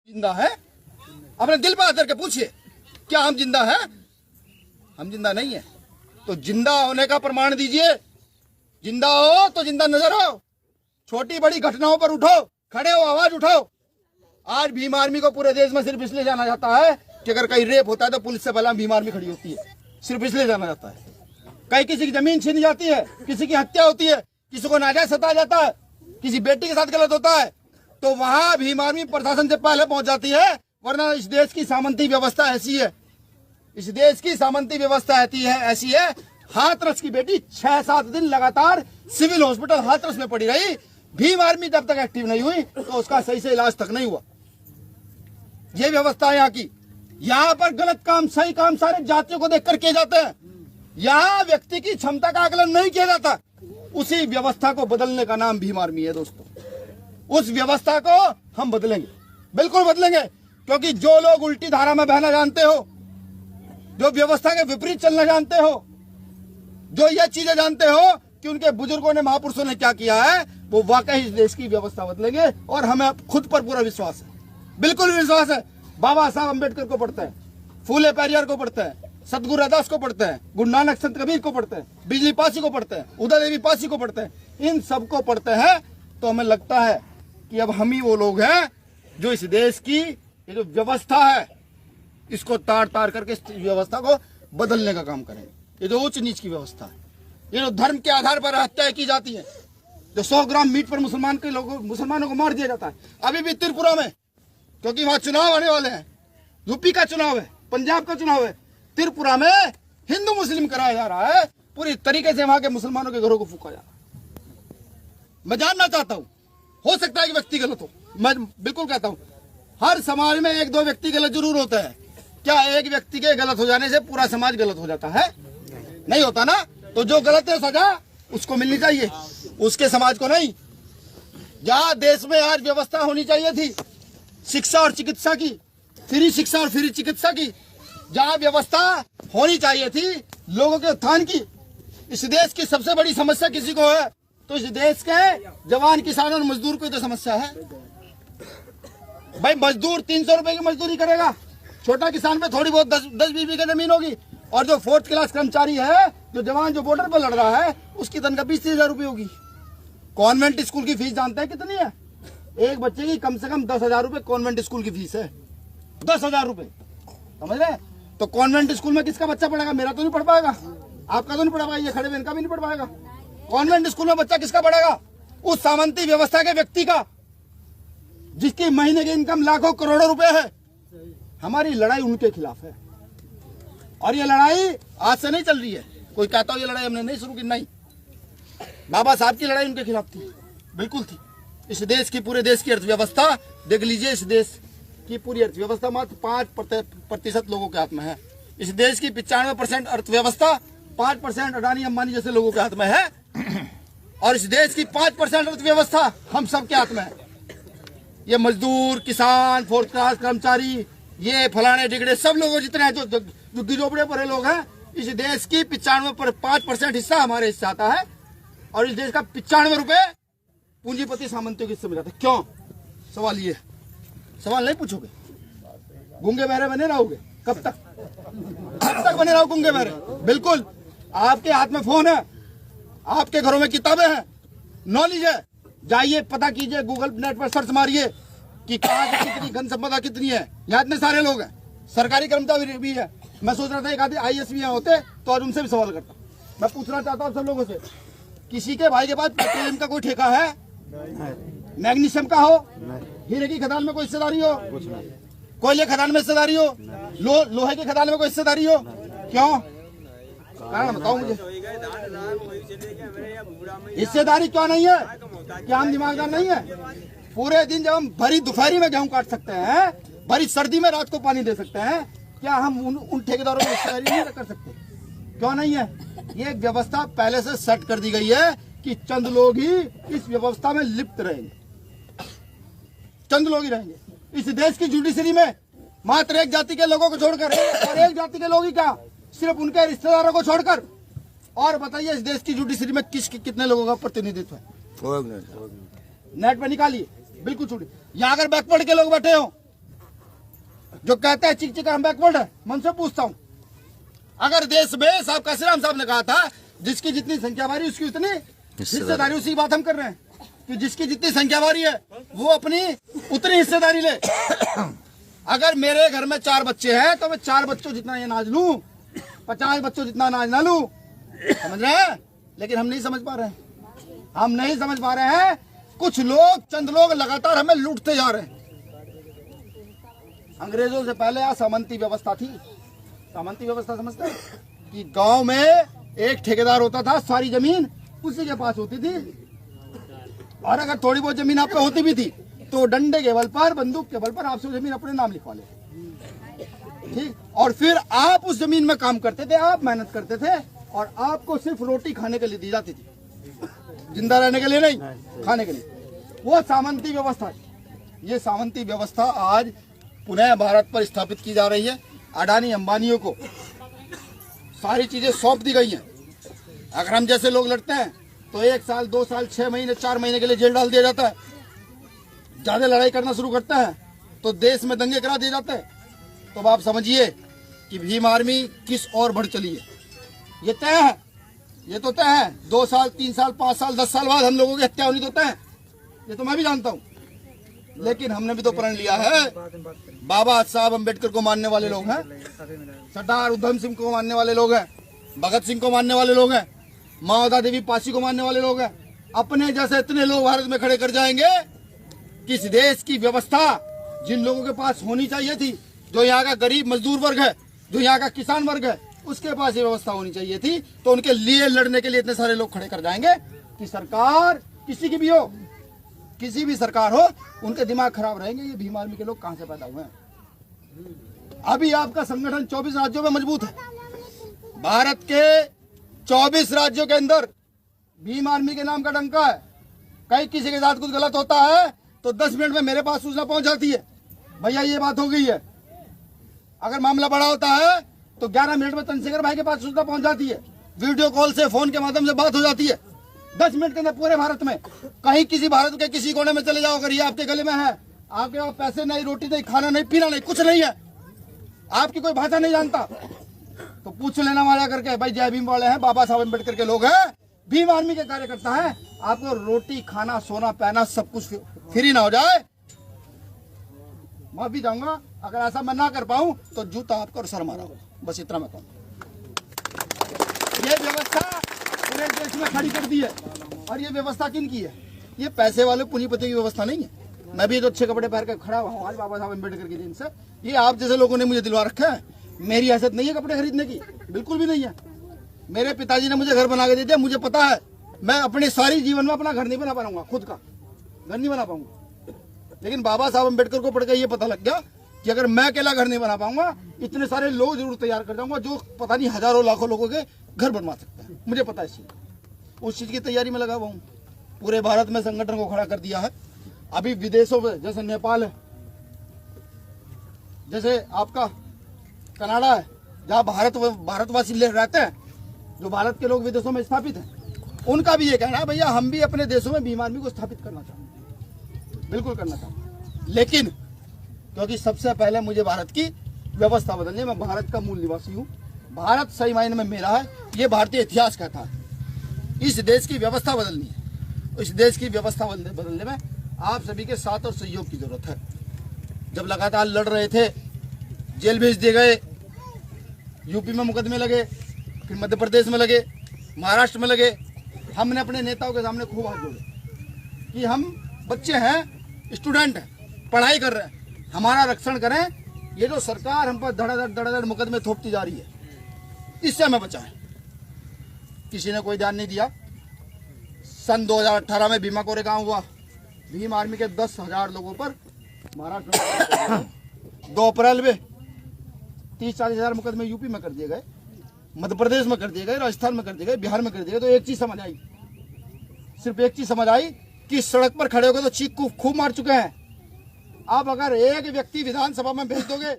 जिंदा है? अपने दिल पर हाथ करके पूछिए, क्या हम जिंदा है? हम जिंदा नहीं है। तो जिंदा होने का प्रमाण दीजिए। जिंदा हो तो जिंदा नजर हो। छोटी बड़ी घटनाओं पर उठो, खड़े हो, आवाज उठाओ। आज भीम आर्मी को पूरे देश में सिर्फ इसलिए जाना जाता है कि अगर कहीं रेप होता है तो पुलिस से पहले भीम आर्मी खड़ी होती है, सिर्फ इसलिए जाना जाता है। कहीं किसी की जमीन छीनी जाती है, किसी की हत्या होती है, किसी को नाजायज सताया जाता है, किसी बेटी के साथ गलत होता है, तो वहां भीम आर्मी प्रशासन से पहले पहुंच जाती है। वरना इस देश की सामंती व्यवस्था ऐसी है, इस देश की सामंती व्यवस्था ऐसी है। हाथरस की बेटी 6-7 दिन लगातार सिविल हॉस्पिटल हाथरस में पड़ी रही। भीम आर्मी जब तक एक्टिव नहीं हुई तो उसका सही से इलाज तक नहीं हुआ। ये व्यवस्था है यहाँ की। यहाँ पर गलत काम सही काम सारे जातियों को देखकर किए जाते हैं। यहाँ व्यक्ति की क्षमता का आकलन नहीं किया जाता। उसी व्यवस्था को बदलने का नाम भीम आर्मी है दोस्तों। उस व्यवस्था को हम बदलेंगे, बिल्कुल बदलेंगे, क्योंकि जो लोग उल्टी धारा में बहना जानते हो, जो व्यवस्था के विपरीत चलना जानते हो, जो ये चीजें जानते हो कि उनके बुजुर्गों ने, महापुरुषों ने क्या किया है, वो वाकई इस देश की व्यवस्था बदलेंगे। और हमें खुद पर पूरा विश्वास है, बिल्कुल विश्वास है। बाबा साहब अम्बेडकर को पढ़ते हैं, फूले पेरियार को पढ़ते हैं, सतगुरु रैदास को पढ़ते हैं, गुरु नानक संत कबीर को पढ़ते हैं, बिजली पासी को पढ़ते हैं, उदय देवी पासी को पढ़ते हैं, इन सबको पढ़ते हैं। तो हमें लगता है कि अब हम ही वो लोग हैं जो इस देश की ये जो व्यवस्था है इसको तार तार करके इस व्यवस्था को बदलने का काम करेंगे। ये जो उच्च नीच की व्यवस्था है, ये जो धर्म के आधार पर हत्याएं की जाती है, जो 100 ग्राम मीट पर मुसलमानों को मार दिया जाता है। अभी भी त्रिपुरा में, क्योंकि वहां चुनाव आने वाले हैं, यूपी का चुनाव है, पंजाब का चुनाव है, त्रिपुरा में हिंदू मुस्लिम कराया जा रहा है। पूरी तरीके से वहां के मुसलमानों के घरों को फूका जा रहा है। मैं जानना चाहता हूं, हो सकता है कि व्यक्ति गलत हो, मैं बिल्कुल कहता हूं हर समाज में 1-2 व्यक्ति गलत जरूर होता है। क्या एक व्यक्ति के गलत हो जाने से पूरा समाज गलत हो जाता है? नहीं होता ना। तो जो गलत है सजा उसको मिलनी चाहिए, उसके समाज को नहीं। जहां देश में आज व्यवस्था होनी चाहिए थी शिक्षा और चिकित्सा की, फ्री शिक्षा और फ्री चिकित्सा की, जहां व्यवस्था होनी चाहिए थी लोगों के उत्थान की, इस देश की सबसे बड़ी समस्या किसी को है तो इस देश के जवान, किसान और मजदूर को तो समस्या है। भाई मजदूर 300 रुपए की मजदूरी करेगा, छोटा किसान पे थोड़ी बहुत 10-20 बीघे जमीन होगी, और जो 4th क्लास कर्मचारी है, जो जवान जो बॉर्डर पर लड़ रहा है, उसकी तनख्वाह 20,000 रुपए होगी। कॉन्वेंट स्कूल की फीस जानते हैं कितनी है? एक बच्चे की कम से कम 10,000 रुपए कॉन्वेंट स्कूल की फीस है। 10,000 रुपए, समझ रहे? तो कॉन्वेंट स्कूल में किसका बच्चा पढ़ेगा? मेरा तो नहीं पढ़ पाएगा, आपका तो नहीं पढ़ पाएगा, ये खड़े बहन का भी नहीं पढ़ पाएगा। कॉन्वेंट स्कूल में बच्चा किसका पढ़ेगा? उस सामंती व्यवस्था के व्यक्ति का, जिसकी महीने की इनकम लाखों करोड़ों रुपए है। हमारी लड़ाई उनके खिलाफ है, और ये लड़ाई आज से नहीं चल रही है। कोई कहता हो ये लड़ाई हमने नहीं शुरू की, नहीं। बाबा साहब की लड़ाई उनके खिलाफ थी, बिल्कुल थी। इस देश की, पूरे देश की अर्थव्यवस्था देख लीजिए, इस देश की पूरी अर्थव्यवस्था मात्र 5% लोगों के हाथ में है। इस देश की 95% अर्थव्यवस्था 5% अडानी अंबानी जैसे लोगों के हाथ में है, और इस देश की 5% अर्थव्यवस्था हम सबके हाथ में है। ये मजदूर, किसान, 4th क्लास कर्मचारी, ये फलाने टिकड़े सब लोग जितने हैं, जो झुग्गी झोपड़े पड़े लोग हैं, इस देश की 95% हिस्सा हमारे हिस्से आता है, और इस देश का 95 रुपए पूंजीपति सामंतियों के हिस्से में जाता है। क्यों? सवाल ये, सवाल नहीं पूछोगे? गूंगे बहरे बने रहोगे? कब तक बने रहो गूंगे बहरे? बिल्कुल। आपके हाथ में फोन है, आपके घरों में किताबें हैं, नॉलेज है, जाइए पता कीजिए, गूगल नेट पर सर्च मारिए कि कहाँ की कितनी घन संपदा कितनी है। यहाँ इतने सारे लोग हैं, सरकारी कर्मचारी भी है। मैं सोच रहा था एक आधे IAS भी यहाँ होते तो आज उनसे भी सवाल करता। मैं पूछना चाहता हूँ सब लोगों से, किसी के भाई के पास पेट्रोलियम का कोई ठेका है? मैग्नीशियम का हो, हीरे की खदान में कोई हिस्सेदारी हो, कोयले खदान में हिस्सेदारी हो, लोहे की खदान में कोई हिस्सेदारी हो? क्यों? कारण बताओ मुझे, हिस्सेदारी क्यों नहीं है? क्या हम दिमागदार नहीं है? पूरे दिन जब हम भरी दोपहरी में गेहूं काट सकते हैं, भरी सर्दी में रात को पानी दे सकते हैं, क्या हम उन ठेकेदारों में हिस्सेदारी नहीं कर सकते? क्यों नहीं है? ये व्यवस्था पहले से सेट कर दी गई है कि चंद लोग ही इस व्यवस्था में लिप्त रहेंगे, चंद लोग ही रहेंगे। इस देश की जुडिशरी में मात्र एक जाति के लोगों को छोड़कर, और एक जाति के लोग ही क्या, सिर्फ उनके रिश्तेदारों को छोड़कर। और बताइए इस देश की जुडिशरी में कितने लोगों का प्रतिनिधित्व है? नेट पे निकालिए, बिल्कुल छोड़िए। यहाँ अगर बैकवर्ड के लोग बैठे हो जो कहते हैं चिक चिका हम बैकवर्ड है, मैं उनसे पूछता हूँ, अगर देश में साहब काशीराम साहब ने कहा था जिसकी जितनी संख्या बारी उसकी उतनी हिस्सेदारी, उसी की बात हम कर रहे हैं कि जिसकी जितनी संख्या बारी है वो अपनी उतनी हिस्सेदारी ले। अगर मेरे घर में 4 बच्चे हैं तो मैं 4 बच्चों जितना ये अनाज लूं, 50 बच्चों जितना अनाज ना लूं, समझ रहे हैं? लेकिन हम नहीं समझ पा रहे हैं, हम नहीं समझ पा रहे हैं। कुछ लोग, चंद लोग लगातार हमें लूटते जा रहे हैं। अंग्रेजों से पहले यहाँ सामंती व्यवस्था थी। सामंती व्यवस्था समझते हैं कि गांव में एक ठेकेदार होता था, सारी जमीन उसी के पास होती थी, और अगर थोड़ी बहुत जमीन आप पे होती भी थी तो डंडे के बल पर, बंदूक के बल पर आपसे जमीन अपने नाम लिखवा ले, ठीक। और फिर आप उस जमीन में काम करते थे, आप मेहनत करते थे, और आपको सिर्फ रोटी खाने के लिए दी जाती थी, जिंदा रहने के लिए नहीं, खाने के लिए। वो सामंती व्यवस्था। ये सामंती व्यवस्था आज पुनः भारत पर स्थापित की जा रही है। अडानी अंबानियों को सारी चीजें सौंप दी गई हैं। अगर हम जैसे लोग लड़ते हैं तो 1 साल, 2 साल, 6 महीने, 4 महीने के लिए जेल डाल दिया जाता है। ज्यादा लड़ाई करना शुरू करते हैं तो देश में दंगे करा दिए जाते हैं। तो अब आप समझिए कि भीम आर्मी किस ओर बढ़ चली है। ये तय है, ये तो तय है। 2 साल, 3 साल, 5 साल, 10 साल बाद हम लोगों की हत्या होनी तो तय है, ये तो मैं भी जानता हूँ। लेकिन हमने भी तो प्रण लिया है। बाबा साहब अम्बेडकर को मानने वाले लोग हैं, सरदार उधम सिंह को मानने वाले लोग हैं, भगत सिंह को मानने वाले लोग हैं, माता देवी पासी को मानने वाले लोग हैं। अपने जैसे इतने लोग भारत में खड़े कर जाएंगे कि इस देश की व्यवस्था जिन लोगों के पास होनी चाहिए थी, जो यहाँ का गरीब मजदूर वर्ग है, जो यहाँ का किसान वर्ग है, उसके पास ये व्यवस्था होनी चाहिए थी, तो उनके लिए लड़ने के लिए इतने सारे लोग खड़े कर जाएंगे कि सरकार किसी की भी हो, किसी भी सरकार हो, उनके दिमाग खराब रहेंगे। ये भीम आर्मी के लोग कहां से पैदा हुए हैं? अभी आपका संगठन 24 राज्यों में मजबूत है। भारत के 24 राज्यों के अंदर भीम आर्मी के नाम का डंका है। कहीं किसी के साथ कुछ गलत होता है तो 10 मिनट में मेरे पास सूचना पहुंच जाती है, भैया ये बात हो गई है। अगर मामला बड़ा होता है तो 11 मिनट में चंद्रशेखर भाई के पास सूचना पहुंच जाती है। वीडियो कॉल से, फोन के माध्यम से बात हो जाती है 10 मिनट के अंदर पूरे भारत में। कहीं किसी भारत के किसी कोने में चले जाओ, अगर ये आपके गले में है, आपके पास पैसे नहीं, रोटी नहीं, खाना नहीं, पीना नहीं, कुछ नहीं है, आपकी कोई भाषा नहीं जानता, तो पूछ लेना वाला करके, भाई जय भीम वाले हैं, बाबा साहब अम्बेडकर के लोग हैं, भीम आर्मी के कार्यकर्ता हैं, आपको रोटी, खाना, सोना, पहना सब कुछ फ्री ना हो जाए, मैं भी जाऊंगा। अगर ऐसा मैं ना कर पाऊं तो जूता आपको और सर मारा होगा। बस इतना मैं कहूँ। ये व्यवस्था पूरे देश में खड़ी कर दी है। और ये व्यवस्था किन की है? ये पैसे वाले पूंजीपति की व्यवस्था नहीं है। मैं भी जो अच्छे कपड़े पहन कर खड़ा हुआ हूँ आज बाबा साहब अम्बेडकर के दिन से, ये आप जैसे लोगों ने मुझे दिलवा रखा है। मेरी हैसियत नहीं है कपड़े खरीदने की, बिल्कुल भी नहीं है। मेरे पिताजी ने मुझे घर बना के दे दिया। मुझे पता है मैं अपने सारी जीवन में अपना घर नहीं बना पाऊंगा, खुद का घर नहीं बना पाऊंगा। लेकिन बाबा साहब अम्बेडकर को पढ़ कर ये पता लग गया कि अगर मैं अकेला घर नहीं बना पाऊंगा, इतने सारे लोग जरूर तैयार कर जाऊंगा जो पता नहीं हजारों लाखों लोगों के घर बनवा सकते हैं। मुझे पता है इस चीज, उस चीज की तैयारी में लगा हुआ हूँ। पूरे भारत में संगठन को खड़ा कर दिया है। अभी विदेशों में जैसे नेपाल है, जैसे आपका कनाडा है, जहाँ भारतवासी रहते हैं, जो भारत के लोग विदेशों में स्थापित हैं, उनका भी ये कहना है भैया हम भी अपने देशों में भीम आर्मी को स्थापित करना चाहते हैं, बिल्कुल करना चाहते हैं। लेकिन क्योंकि सबसे पहले मुझे भारत की व्यवस्था बदलनी है। मैं भारत का मूल निवासी हूँ, भारत सही मायने में मेरा है, ये भारतीय इतिहास कहता है। इस देश की व्यवस्था बदलनी है। इस देश की व्यवस्था बदलने में आप सभी के साथ और सहयोग की जरूरत है। जब लगातार लड़ रहे थे, जेल भेज दिए गए, यूपी में मुकदमे लगे, फिर मध्य प्रदेश में लगे, महाराष्ट्र में लगे, हमने अपने नेताओं के सामने खूब हाथ जोड़े कि हम बच्चे हैं, स्टूडेंट हैं, पढ़ाई कर रहे हैं, हमारा रक्षण करें। ये जो सरकार हम पर धड़ाधड़ मुकदमे थोपती जा रही है, इससे हमें बचाएं। किसी ने कोई ध्यान नहीं दिया। सन 2018 में भीमा कोरेगांव हुआ, भीम आर्मी के 10,000 लोगों पर महाराष्ट्र में 2 अप्रैल में 30-40 हजार मुकदमे यूपी में कर दिए गए, मध्य प्रदेश में कर दिए गए, राजस्थान में कर दिए गए, बिहार में कर दिए गए। तो एक चीज समझ आई, सिर्फ एक चीज समझ आई कि सड़क पर खड़े होकर तो चीख खूब मार चुके हैं। अब अगर एक व्यक्ति विधानसभा में भेज दोगे